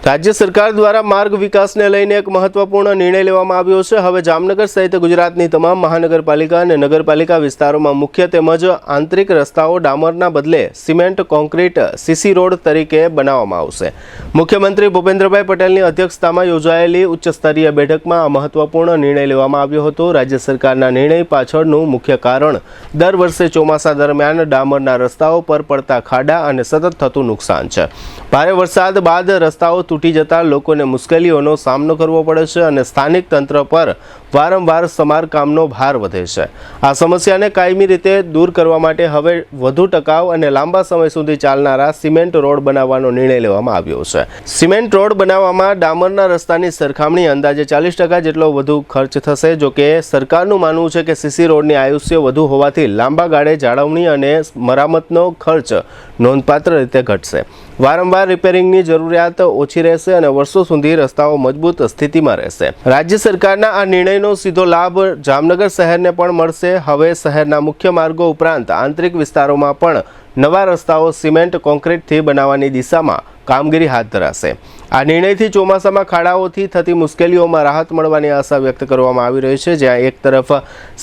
राज्य सरकार द्वारा मार्ग विकास ने लईने एक महत्वपूर्ण निर्णय लेवामां आव्यो छे। हवे जामनगर सहित गुजरातनी तमाम महानगरपालिका अने नगरपालिका विस्तारोमां मुख्य तेमज आंतरिक रस्ताओ डामरना बदले सीमेंट कोंक्रीट सीसी रोड तरीके बनाववामां आवशे। मुख्यमंत्री भूपेन्द्रभाई पटेलनी अध्यक्षतामां योजायेली उच्च स्तरीय बैठकमां आ महत्वपूर्ण निर्णय लेवामां आव्यो हतो। राज्य सरकारना निर्णय पाछळनुं मुख्य कारण दर वर्षे चोमासा दरमियान डामરના रस्ताओ पर पड़ता खाडा અને સતત થતું નુકસાન છે। ભારે વરસાદ બાદ રસ્તાઓ તૂટી જતા લોકોને મુશ્કેલીઓનો સામનો કરવો પડે છે અને સ્થાનિક તંત્ર પર વારંવાર સમારકામનો ભાર વધે છે। આ સમસ્યાને કાયમી રીતે દૂર કરવા માટે હવે વધુ ટકાઉ અને લાંબા સમય સુધી ચાલનારા સિમેન્ટ રોડ બનાવવાનો નિર્ણય લેવામાં આવ્યો છે। સિમેન્ટ રોડ બનાવવામાં ડામરના રસ્તાની સરખામણી અંદાજે 40% જેટલો વધુ ખર્ચ થશે। જો કે સરકારનું માનવું છે કે સીસી રોડની આયુષ્ય વધુ હોવાથી લાંબા ગાળે જાળવણી અને મરામતનો ખર્ચ નોંધપાત્ર રીતે ઘટશે। વારંવાર રિપેરિંગની જરૂરિયાત ઓછી રહેશે અને વર્ષો સુધી રસ્તાઓ મજબૂત સ્થિતિમાં રહેશે। રાજ્ય સરકારના આ નિર્ણયનો સીધો લાભ જામનગર શહેરને પણ મળશે। હવે શહેરના મુખ્ય માર્ગો ઉપરાંત આંતરિક વિસ્તારોમાં પણ નવા રસ્તાઓ સિમેન્ટ કોન્ક્રીટથી બનાવવાની દિશામાં કામગીરી હાથ ધરાશે। આ નિર્ણયથી ચોમાસામાં ખાડાઓથી થતી મુશ્કેલીઓમાં રાહત મળવાની આશા વ્યક્ત કરવામાં આવી રહી છે। જ્યાં એક તરફ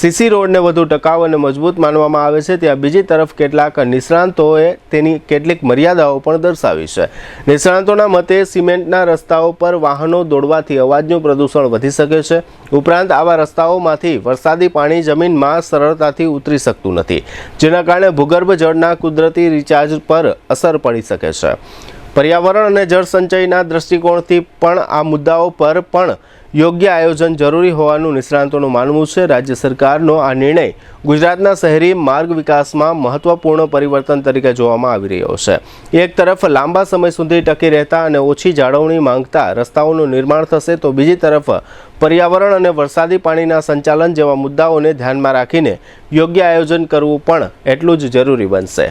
સીસી રોડને વધુ ટકાઉ અને મજબૂત માનવામાં આવે છે, ત્યાં બીજી તરફ કેટલાક નિષ્ણાંતોએ તેની કેટલીક મર્યાદાઓ પણ દર્શાવી છે। નિષ્ણાંતોના મતે સિમેન્ટના રસ્તાઓ પર વાહનો દોડવાથી અવાજનું પ્રદૂષણ વધી શકે છે। ઉપરાંત આવા રસ્તાઓમાંથી વરસાદી પાણી જમીનમાં સરળતાથી ઉતરી શકતું નથી, જેના કારણે ભૂગર્ભ જળના કુદરતી રિચાર્જ પર અસર પડી શકે છે। पर्यावरण અને જળ સંચયના દૃષ્ટિકોણથી પણ આ મુદ્દાઓ પર પણ યોગ્ય આયોજન જરૂરી હોવાનું નિષ્ણાંતોનું માનવું છે। રાજ્ય સરકારનો આ નિર્ણય ગુજરાતના શહેરી માર્ગ વિકાસમાં મહત્વપૂર્ણ પરિવર્તન તરીકે જોવામાં આવી રહ્યો છે। એક તરફ લાંબા સમય સુધી ટકી રહેતા અને ઓછી જાળવણી માંગતા રસ્તાઓનું નિર્માણ થશે, તો બીજી તરફ પર્યાવરણ અને વરસાદી પાણીના સંચાલન જેવા મુદ્દાઓને ધ્યાનમાં રાખીને યોગ્ય આયોજન કરવું પણ એટલું જ જરૂરી બનશે।